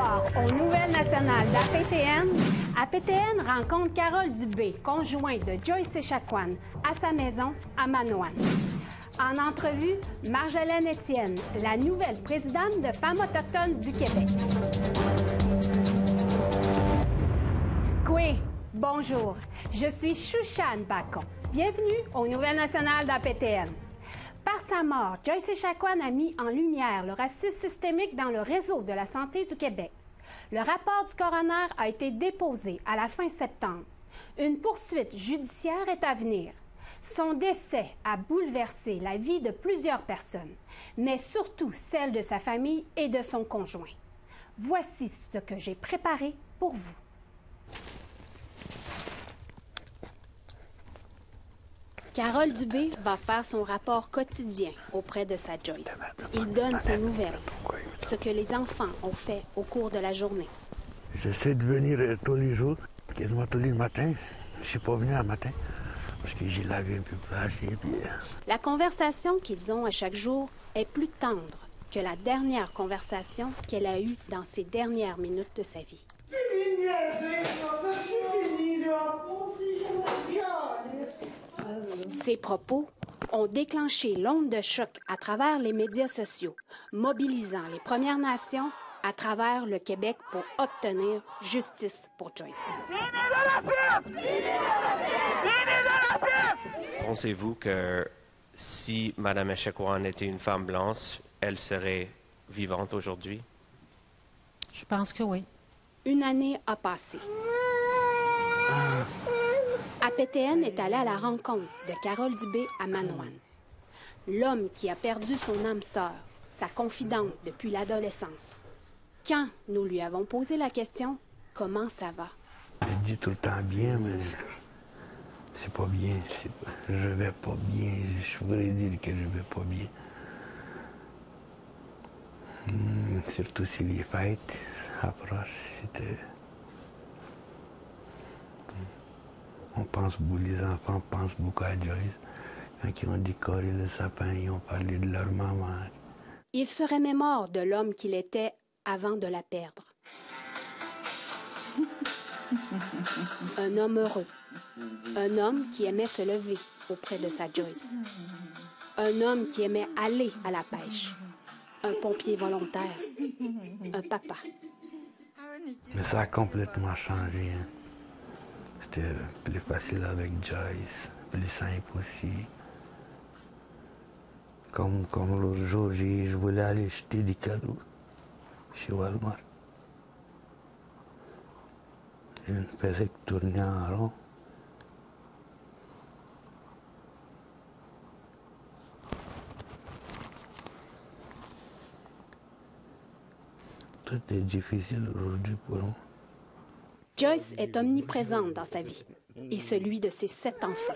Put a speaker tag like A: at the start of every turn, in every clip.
A: soir, aux Nouvelles nationales d'APTN, APTN rencontre Carole Dubé, conjointe de Joyce Echaquan, à sa maison à Manoane. En entrevue, Marjolaine Étienne, la nouvelle présidente de Femmes autochtones du Québec. Koué, bonjour. Je suis Chouchane Bacon. Bienvenue aux Nouvelles nationales d'APTN. Par sa mort, Joyce Echaquan a mis en lumière le racisme systémique dans le réseau de la santé du Québec. Le rapport du coroner a été déposé à la fin septembre. Une poursuite judiciaire est à venir. Son décès a bouleversé la vie de plusieurs personnes, mais surtout celle de sa famille et de son conjoint. Voici ce que j'ai préparé pour vous. Carole Dubé va faire son rapport quotidien auprès de sa Joyce. Il donne ses nouvelles, ce que les enfants ont fait au cours de la journée.
B: J'essaie de venir tous les jours, quasiment tous les matins. Je ne suis pas venu un matin parce que j'ai lavé un peu plage.
A: La conversation qu'ils ont à chaque jour est plus tendre que la dernière conversation qu'elle a eue dans ses dernières minutes de sa vie. Ces propos ont déclenché l'onde de choc à travers les médias sociaux, mobilisant les Premières Nations à travers le Québec pour obtenir justice pour Joyce.
C: Pensez-vous que si Mme Echaquan était une femme blanche, elle serait vivante aujourd'hui?
D: Je pense que oui.
A: Une année a passé. APTN est allé à la rencontre de Carole Dubé à Manoane. L'homme qui a perdu son âme sœur, sa confidente depuis l'adolescence. Quand nous lui avons posé la question « Comment ça va? »
B: Je dis tout le temps bien, mais c'est pas bien. Je vais pas bien. Je voudrais dire que je vais pas bien. Surtout si les fêtes approchent, on pense beaucoup, les enfants pensent beaucoup à Joyce. Quand ils ont décoré le sapin, ils ont parlé de leur maman.
A: Il se remémore de l'homme qu'il était avant de la perdre. Un homme heureux. Un homme qui aimait se lever auprès de sa Joyce. Un homme qui aimait aller à la pêche. Un pompier volontaire. Un papa.
B: Mais ça a complètement changé. Hein. C'était plus facile avec Joyce, plus simple aussi. Comme l'autre jour, je voulais aller acheter des cadeaux chez Walmart. Je ne faisais que tourner en rond. Tout est difficile aujourd'hui pour nous.
A: Joyce est omniprésente dans sa vie et celui de ses 7 enfants.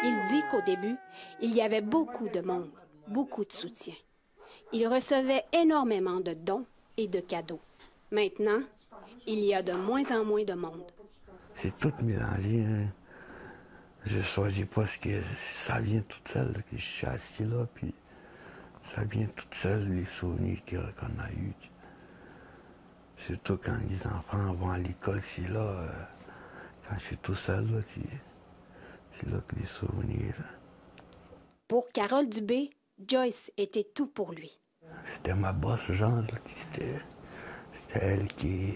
A: Il dit qu'au début, il y avait beaucoup de monde, beaucoup de soutien. Il recevait énormément de dons et de cadeaux. Maintenant, il y a de moins en moins de monde.
B: C'est tout mélangé. Hein. Je ne choisis pas ce que ça vient tout seul, que je suis assis là, puis ça vient tout seul, les souvenirs qu'on a eus. Surtout quand les enfants vont à l'école, c'est là, quand je suis tout seul, là, c'est là que les souvenirs.
A: Pour Carole Dubé, Joyce était tout pour lui.
B: C'était ma boss, genre, c'était elle qui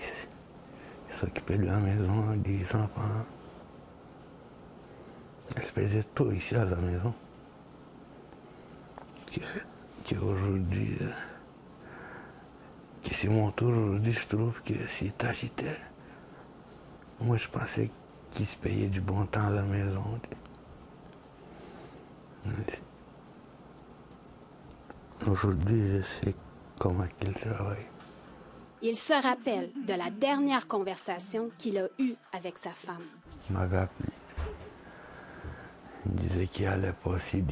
B: s'occupait de la maison, des enfants. Elle faisait tout ici à la maison. Qu'aujourd'hui, que c'est mon tour aujourd'hui, je trouve que c'est tachitaire. Moi, je pensais qu'il se payait du bon temps à la maison. Aujourd'hui, je sais comment il travaille.
A: Il se rappelle de la dernière conversation qu'il a eue avec sa femme.
B: Il m'avait appelé. Il disait qu'il allait passer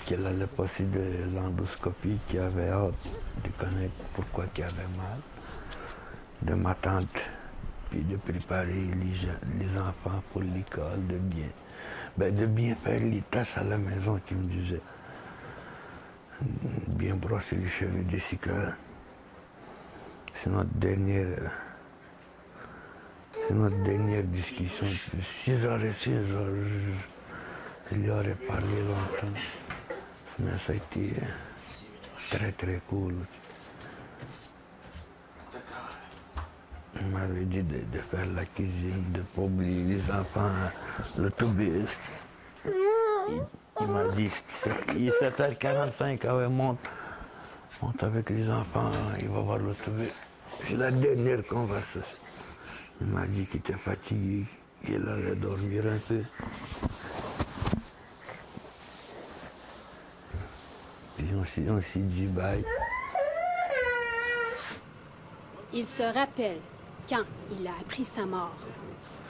B: qu'elle allait passer de l'endoscopie, qu'il avait hâte de connaître pourquoi il avait mal, de m'attendre, puis de préparer les enfants pour l'école, de bien faire les tâches à la maison, qu'il me disait. bien brosser les cheveux, Jessica. C'est notre dernière discussion. Si j'aurais su, je lui aurais parlé longtemps. Mais ça a été très très cool. Il m'avait dit de faire la cuisine, de ne pas oublier les enfants, l'autobus. Il m'a dit, il est 7h45, ah ouais, monte avec les enfants, il va voir l'autobus. C'est la dernière conversation. Il m'a dit qu'il était fatigué, qu'il allait dormir un peu. Puis on s'est dit bye.
A: Il se rappelle quand il a appris sa mort.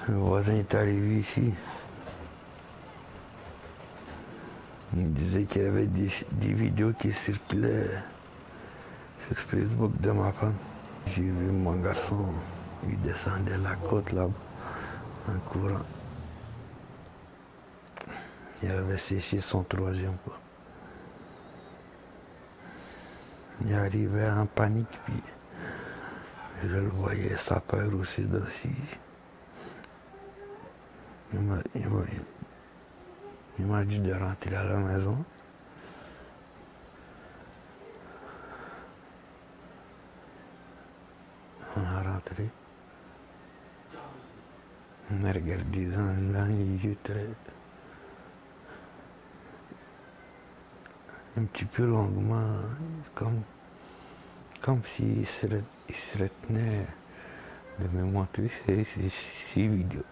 B: Le voisin est arrivé ici. Il disait qu'il y avait des vidéos qui circulaient sur Facebook de ma femme. J'ai vu mon garçon, il descendait la côte là-bas, en courant. Il avait séché son 3e pas. Il arrivait en panique, puis je le voyais, sa peur aussi d'aussi. Il m'a dit de rentrer à la maison. On a rentré. On a regardé dans les yeux très... un petit peu longuement, comme s'il se retenait de me montrer ces vidéos.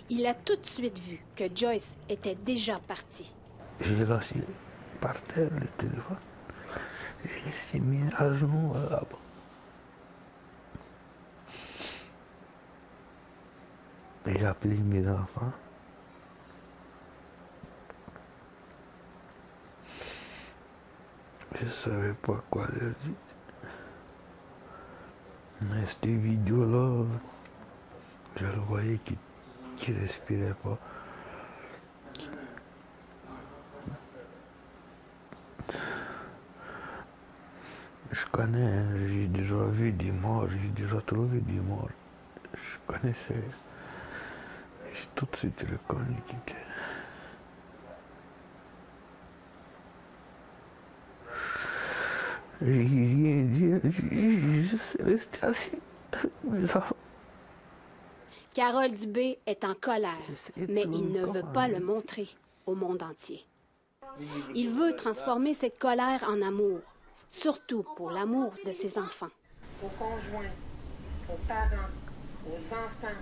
A: Il a tout de suite vu que Joyce était déjà partie.
B: J'ai laissé par terre le téléphone. Je l'ai mis à genoux là-bas. J'ai appelé mes enfants. Je ne savais pas quoi leur dire. Mais cette vidéo-là, je le voyais qui ne respirait pas. Je connais, j'ai déjà vu des morts, j'ai déjà trouvé des morts. Je connaissais. J'ai tout de suite reconnu qui était. J'ai rien dit, j'ai juste resté assis avec mes enfants.
A: Carole Dubé est en colère, mais il ne veut pas le montrer au monde entier. Il veut transformer cette colère en amour, surtout pour l'amour de ses enfants.
E: Aux conjoints, aux parents, aux enfants,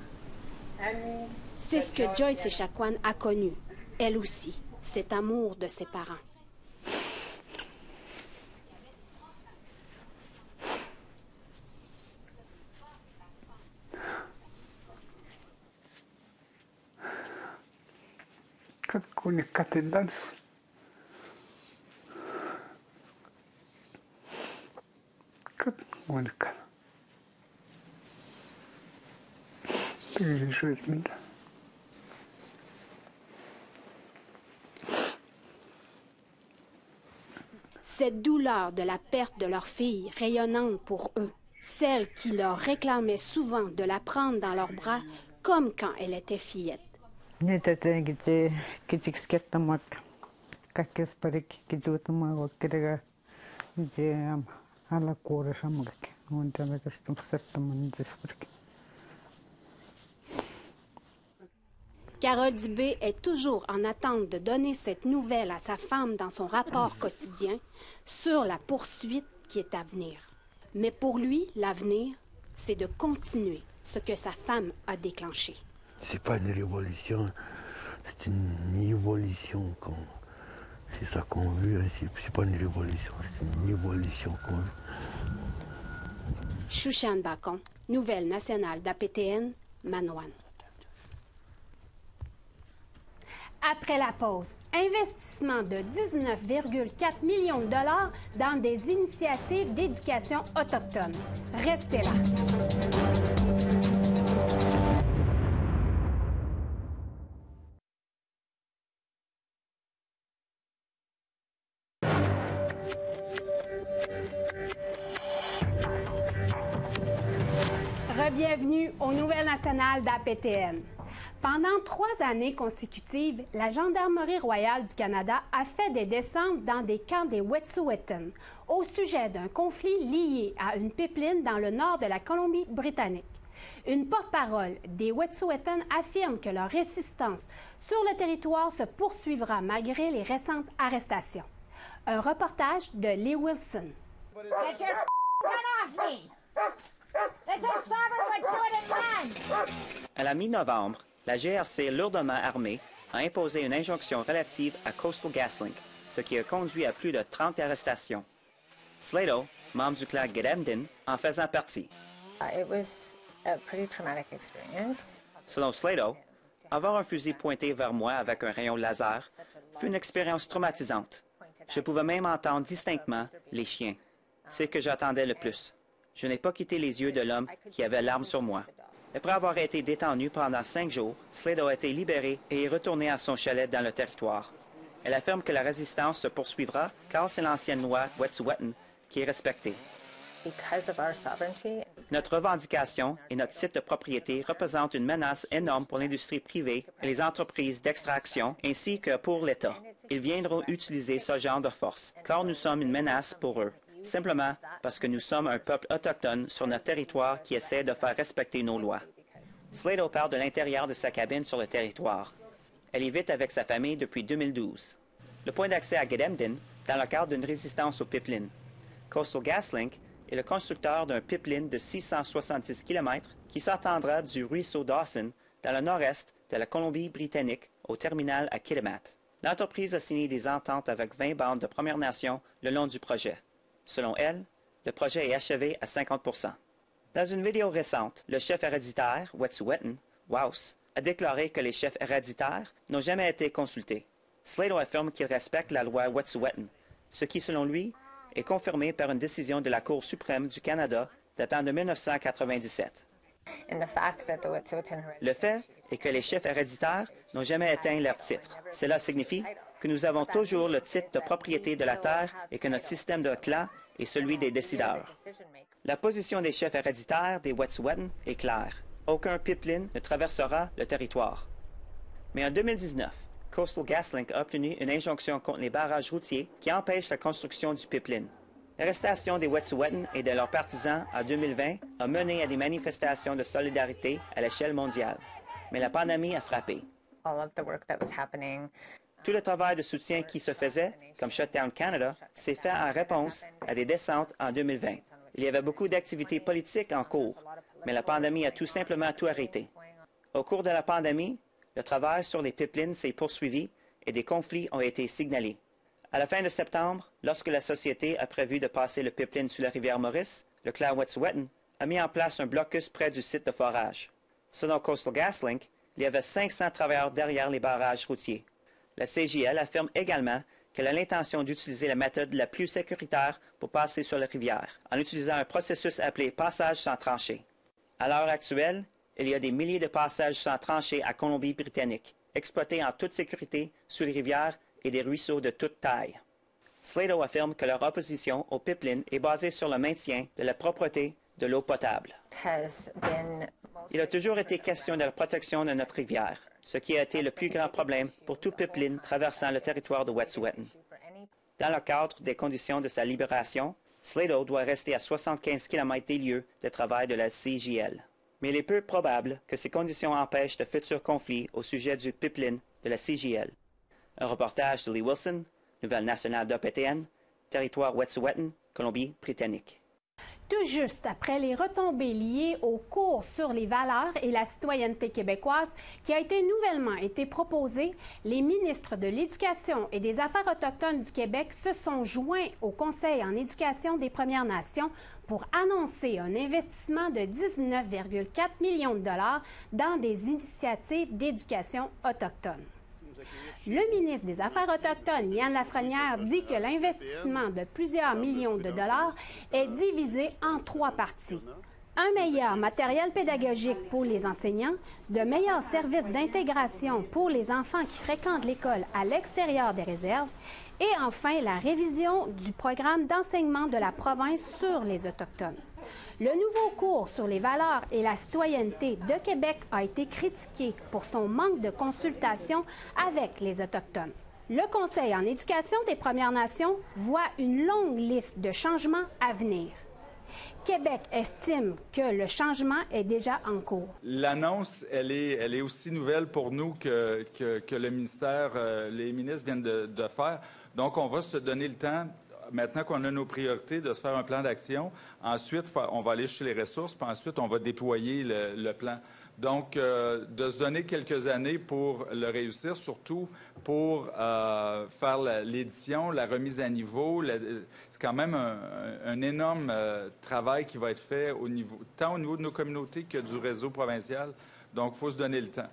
E: amis.
A: C'est ce que Joyce Echaquan a connu, elle aussi, cet amour de ses parents. Cette douleur de la perte de leur fille rayonnante pour eux, celle qui leur réclamait souvent de la prendre dans leurs bras comme quand elle était fillette. Carole Dubé est toujours en attente de donner cette nouvelle à sa femme dans son rapport quotidien sur la poursuite qui est à venir. Mais pour lui, l'avenir, c'est de continuer ce que sa femme a déclenché.
B: C'est pas une révolution, c'est une évolution. C'est ça qu'on veut, c'est pas une révolution, c'est une évolution qu'on veut.
A: Shushan Bacon, Nouvelle nationale d'APTN, Manoane. Après la pause, investissement de 19,4 millions de dollars dans des initiatives d'éducation autochtone. Restez là. bienvenue aux Nouvelles nationales d'APTN. Pendant 3 années consécutives, la Gendarmerie royale du Canada a fait des descentes dans des camps des Wet'suwet'en au sujet d'un conflit lié à une pipeline dans le nord de la Colombie-Britannique. Une porte-parole des Wet'suwet'en affirme que leur résistance sur le territoire se poursuivra malgré les récentes arrestations. Un reportage de Lee Wilson.
F: Get your gun off me! This is sovereign Wet'suwet'en land!
G: À la mi-novembre, la GRC lourdement armée a imposé une injonction relative à Coastal GasLink, ce qui a conduit à plus de 30 arrestations. Slato, membre du clan Gedemdin, en faisant partie.
H: It was a pretty traumatic experience.
G: Selon Slato, avoir un fusil pointé vers moi avec un rayon laser fut une expérience traumatisante. Je pouvais même entendre distinctement les chiens. C'est ce que j'attendais le plus. Je n'ai pas quitté les yeux de l'homme qui avait l'arme sur moi. Après avoir été détenu pendant 5 jours, Slato a été libéré et est retourné à son chalet dans le territoire. Elle affirme que la résistance se poursuivra car c'est l'ancienne loi Wet'suwet'en qui est respectée.
H: Because of our sovereignty,
G: Notre revendication et notre site de propriété représentent une menace énorme pour l'industrie privée et les entreprises d'extraction, ainsi que pour l'État. Ils viendront utiliser ce genre de force, car nous sommes une menace pour eux, simplement parce que nous sommes un peuple autochtone sur notre territoire qui essaie de faire respecter nos lois. Slato parle de l'intérieur de sa cabine sur le territoire. Elle y vit avec sa famille depuis 2012. Le point d'accès à Gedemdin, dans le cadre d'une résistance aux pipelines. Coastal GasLink est le constructeur d'un pipeline de 670 km qui s'étendra du ruisseau Dawson dans le nord-est de la Colombie-Britannique au terminal à Kitimat. L'entreprise a signé des ententes avec 20 bandes de Premières Nations le long du projet. Selon elle, le projet est achevé à 50%. Dans une vidéo récente, le chef héréditaire, Wet'suwet'en, Wause, a déclaré que les chefs héréditaires n'ont jamais été consultés. Slato affirme qu'il respecte la loi Wet'suwet'en, ce qui, selon lui, est confirmé par une décision de la Cour suprême du Canada datant de 1997.
H: and the fact that the Wet'suwet'en
G: Le fait est que les chefs héréditaires n'ont jamais atteint leur titre. Cela signifie que nous avons toujours le titre de propriété de la terre et que notre système de clan est celui des décideurs. La position des chefs héréditaires des Wet'suwet'en est claire. Aucun pipeline ne traversera le territoire. Mais en 2019, Coastal GasLink a obtenu une injonction contre les barrages routiers qui empêchent la construction du pipeline. L'arrestation des Wet'suwet'en et de leurs partisans en 2020 a mené à des manifestations de solidarité à l'échelle mondiale. Mais la pandémie a frappé.
H: all of the work that was happening.
G: Tout le travail de soutien qui se faisait, comme Shutdown Canada, s'est fait en réponse à des descentes en 2020. Il y avait beaucoup d'activités politiques en cours, mais la pandémie a tout simplement tout arrêté. Au cours de la pandémie, le travail sur les pipelines s'est poursuivi et des conflits ont été signalés. À la fin de septembre, lorsque la société a prévu de passer le pipeline sous la rivière Maurice, le clan Wet'suwet'en a mis en place un blocus près du site de forage. Selon Coastal GasLink, il y avait 500 travailleurs derrière les barrages routiers. La CGL affirme également qu'elle a l'intention d'utiliser la méthode la plus sécuritaire pour passer sur la rivière, en utilisant un processus appelé passage sans tranchée. À l'heure actuelle, il y a des milliers de passages sans tranchée à Colombie-Britannique, exploités en toute sécurité sous les rivières et des ruisseaux de toute taille. Slato affirme que leur opposition au pipeline est basée sur le maintien de la propreté de l'eau potable. Il a toujours été question de la protection de notre rivière, ce qui a été le plus grand problème pour tout pipeline traversant le territoire de Wet'suwet'en. Dans le cadre des conditions de sa libération, Slato doit rester à 75 km des lieux de travail de la CGL. Mais il est peu probable que ces conditions empêchent de futurs conflits au sujet du pipeline de la CGL. Un reportage de Lee Wilson, Nouvelle nationale d'APTN, territoire Wet'suwet'en, Colombie-Britannique.
A: Tout juste après les retombées liées au cours sur les valeurs et la citoyenneté québécoise qui a nouvellement été proposé, les ministres de l'Éducation et des Affaires autochtones du Québec se sont joints au Conseil en éducation des Premières Nations pour annoncer un investissement de 19,4 millions de dollars dans des initiatives d'éducation autochtone. Le ministre des Affaires autochtones, Yann Lafrenière, dit que l'investissement de plusieurs millions de dollars est divisé en 3 parties. Un meilleur matériel pédagogique pour les enseignants, de meilleurs services d'intégration pour les enfants qui fréquentent l'école à l'extérieur des réserves et enfin la révision du programme d'enseignement de la province sur les Autochtones. Le nouveau cours sur les valeurs et la citoyenneté de Québec a été critiqué pour son manque de consultation avec les Autochtones. Le Conseil en éducation des Premières Nations voit une longue liste de changements à venir. Québec estime que le changement est déjà en cours.
I: L'annonce, elle est aussi nouvelle pour nous que le ministère, les ministres viennent de faire. Donc, on va se donner le temps, maintenant qu'on a nos priorités, de se faire un plan d'action. Ensuite, on va aller chez les ressources, puis ensuite, on va déployer le plan. Donc, de se donner quelques années pour le réussir, surtout pour faire l'édition, la remise à niveau. C'est quand même un énorme travail qui va être fait tant au niveau de nos communautés que du réseau provincial. Donc, il faut se donner le temps.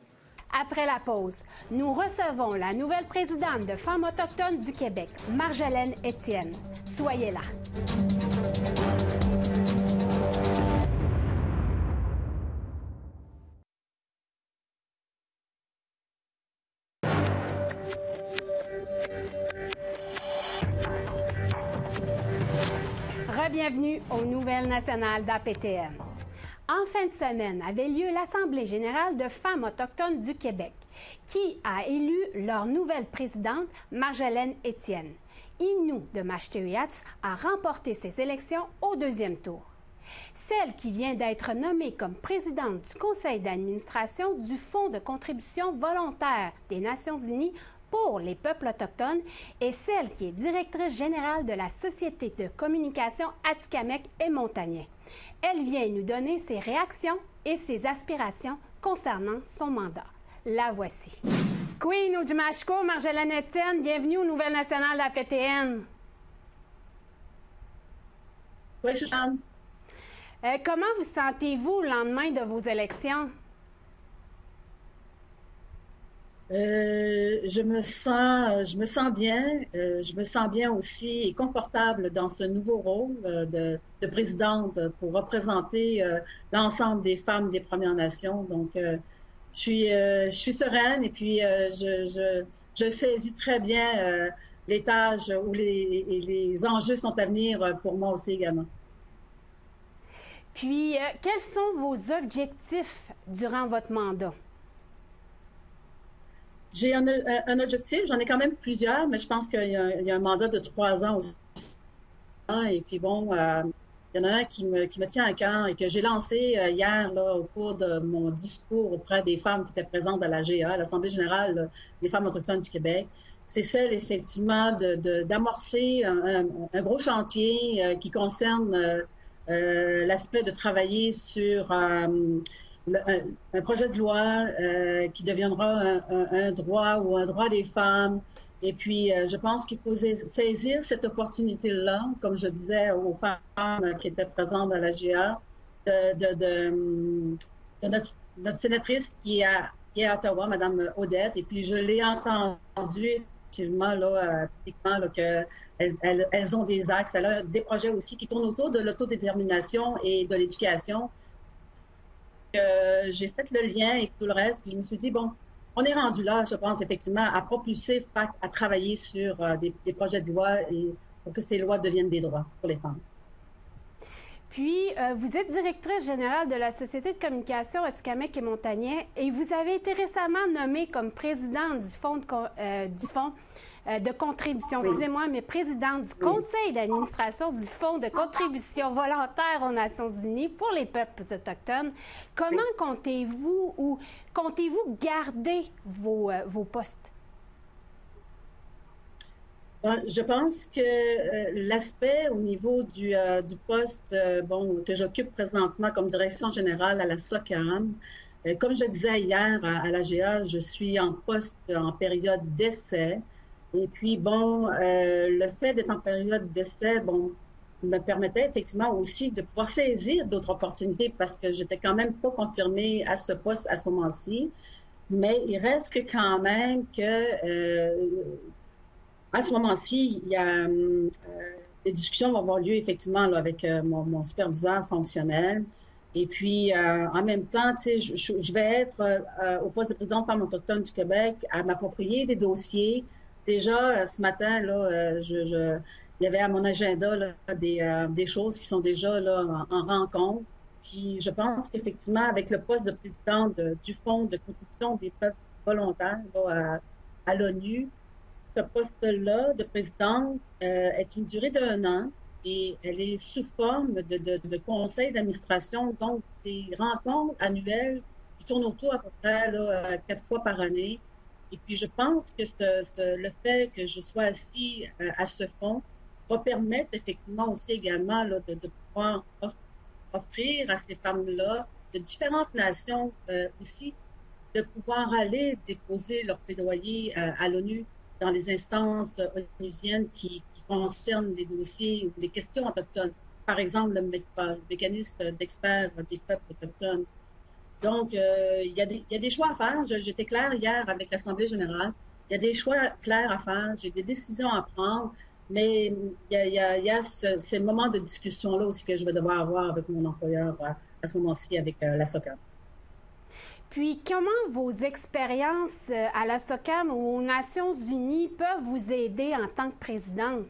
A: Après la pause, nous recevons la nouvelle présidente de Femmes autochtones du Québec, Marjolaine Étienne. Soyez là. Bienvenue aux Nouvelles nationales d'APTN. En fin de semaine avait lieu l'Assemblée générale de femmes autochtones du Québec, qui a élu leur nouvelle présidente, Marjolaine Étienne. Innu de Mashteuiatsh a remporté ces élections au deuxième tour. Celle qui vient d'être nommée comme présidente du conseil d'administration du Fonds de contribution volontaire des Nations unies pour les peuples autochtones et celle qui est directrice générale de la Société de communication Atikamekw et Montagnais. Elle vient nous donner ses réactions et ses aspirations concernant son mandat. La voici. Queen Ujimashko, Marjolaine Étienne, bienvenue aux Nouvelles nationales de la PTN.
J: Oui, Suzanne.
A: Comment vous sentez-vous le lendemain de vos élections?
J: Je me sens bien. Je me sens bien aussi et confortable dans ce nouveau rôle de présidente pour représenter l'ensemble des femmes des Premières Nations. Donc, je suis sereine et puis je saisis très bien les tâches où les enjeux sont à venir pour moi aussi également.
A: Puis, quels sont vos objectifs durant votre mandat?
J: J'ai un objectif, j'en ai quand même plusieurs, mais je pense qu'il y a un mandat de 3 ans aussi. Et puis bon, il y en a un qui me tient à cœur et que j'ai lancé hier là, au cours de mon discours auprès des femmes qui étaient présentes à l'AGA, l'Assemblée générale des femmes autochtones du Québec. C'est celle, effectivement, d'amorcer un gros chantier qui concerne l'aspect de travailler sur un projet de loi qui deviendra un droit ou un droit des femmes. Et puis, je pense qu'il faut saisir cette opportunité-là, comme je disais aux femmes qui étaient présentes à la GA, de notre sénatrice qui est à Ottawa, Mme Odette. Et puis, je l'ai entendu effectivement là, qu'elles ont des axes. Elle a des projets aussi qui tournent autour de l'autodétermination et de l'éducation. J'ai fait le lien et tout le reste, puis je me suis dit, bon, on est rendu là, je pense, effectivement, à propulser FAC à travailler sur des projets de loi et pour que ces lois deviennent des droits pour les femmes.
A: Puis, vous êtes directrice générale de la Société de communication Atikamekw et Montagnais et vous avez été récemment nommée comme présidente du fonds de contribution, excusez-moi, mais présidente du conseil d'administration du Fonds de contribution volontaire aux Nations unies pour les peuples autochtones. Comment comptez-vous garder vos postes?
J: Je pense que l'aspect au niveau du poste que j'occupe présentement comme direction générale à la SOCAM, comme je disais hier à l'AGA, je suis en poste en période d'essai. Et puis, le fait d'être en période d'essai, me permettait effectivement aussi de pouvoir saisir d'autres opportunités parce que j'étais quand même pas confirmée à ce poste à ce moment-ci. Mais il reste que quand même que à ce moment-ci, il y a des discussions vont avoir lieu effectivement là, avec mon superviseur fonctionnel. Et puis, en même temps, je vais être au poste de présidente Femmes autochtones du Québec à m'approprier des dossiers. Déjà, ce matin, là, il y avait à mon agenda là, des choses qui sont déjà là, en rencontre. Puis je pense qu'effectivement, avec le poste de présidente du Fonds de contribution des peuples volontaires là, à l'ONU, ce poste-là de présidence est une durée d'1 an et elle est sous forme de conseil d'administration, donc des rencontres annuelles qui tournent autour à peu près là, 4 fois par année. Et puis je pense que le fait que je sois assis à ce fonds va permettre effectivement aussi également là, de pouvoir offrir à ces femmes-là de différentes nations aussi de pouvoir aller déposer leur plaidoyer à l'ONU dans les instances onusiennes qui concernent les dossiers ou les questions autochtones. Par exemple, le MEDPA, le mécanisme d'experts des peuples autochtones. Donc, il y a des choix à faire. J'étais claire hier avec l'Assemblée générale. Il y a des choix clairs à faire. J'ai des décisions à prendre. Mais il y a ces moments de discussion-là aussi que je vais devoir avoir avec mon employeur à ce moment-ci avec la SOCAM.
A: Puis, comment vos expériences à la SOCAM ou aux Nations unies peuvent vous aider en tant que présidente?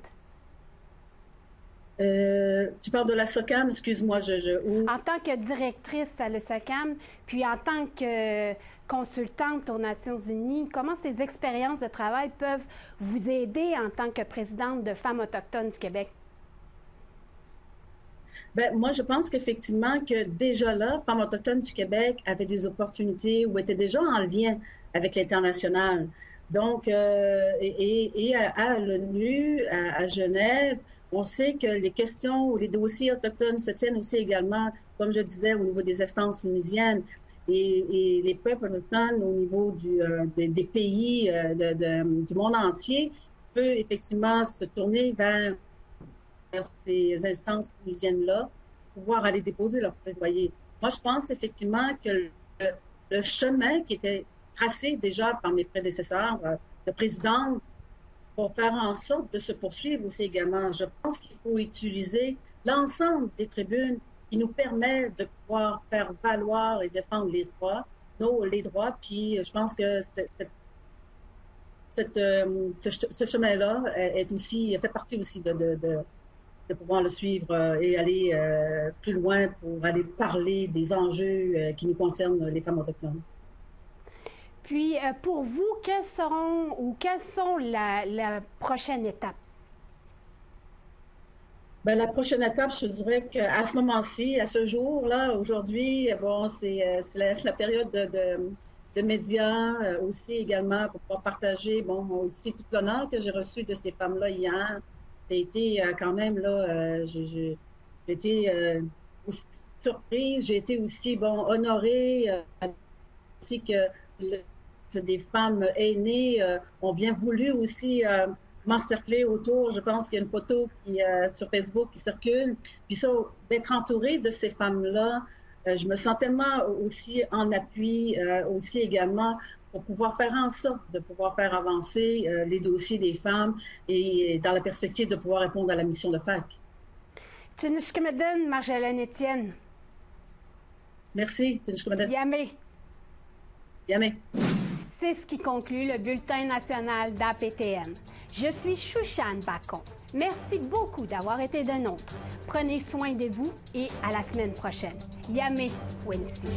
J: Tu parles de la SOCAM, excuse-moi.
A: En tant que directrice à la SOCAM, puis en tant que consultante aux Nations unies, comment ces expériences de travail peuvent vous aider en tant que présidente de Femmes autochtones du Québec?
J: Bien, moi, je pense qu'effectivement que déjà là, Femmes autochtones du Québec avaient des opportunités ou étaient déjà en lien avec l'international. Donc, à l'ONU, à Genève, on sait que les questions ou les dossiers autochtones se tiennent aussi également, comme je disais, au niveau des instances onusiennes et les peuples autochtones au niveau des pays du monde entier peut effectivement se tourner vers ces instances onusiennes-là, pouvoir aller déposer leur plaidoyer. Moi, je pense effectivement que le chemin qui était tracé déjà par mes prédécesseurs de présidente pour faire en sorte de se poursuivre aussi également. Je pense qu'il faut utiliser l'ensemble des tribunes qui nous permet de pouvoir faire valoir et défendre les droits. Puis je pense que ce chemin-là fait partie aussi de pouvoir le suivre et aller plus loin pour aller parler des enjeux qui nous concernent les femmes autochtones.
A: Puis, pour vous, quelles sont la prochaine étape?
J: Bien, la prochaine étape, je dirais qu'à ce moment-ci, à ce jour-là, aujourd'hui, bon, c'est la période de médias aussi également pour pouvoir partager, bon, aussi tout l'honneur que j'ai reçu de ces femmes-là hier. Ça a été quand même, là, j'ai été aussi surprise, j'ai été aussi, bon, honorée, aussi que des femmes aînées ont bien voulu aussi m'encercler autour. Je pense qu'il y a une photo sur Facebook qui circule. Puis ça, d'être entourée de ces femmes-là, je me sens tellement aussi en appui, aussi également pour pouvoir faire en sorte de pouvoir faire avancer les dossiers des femmes et dans la perspective de pouvoir répondre à la mission de FAC.
A: Tinishkimaden, Marjolaine Étienne.
J: Merci, Tinishkimaden.
A: Yamé.
J: Yamé.
A: C'est ce qui conclut le bulletin national d'APTN. Je suis Chouchane Bacon. Merci beaucoup d'avoir été de nôtres. Prenez soin de vous et à la semaine prochaine. Yamé Wensi.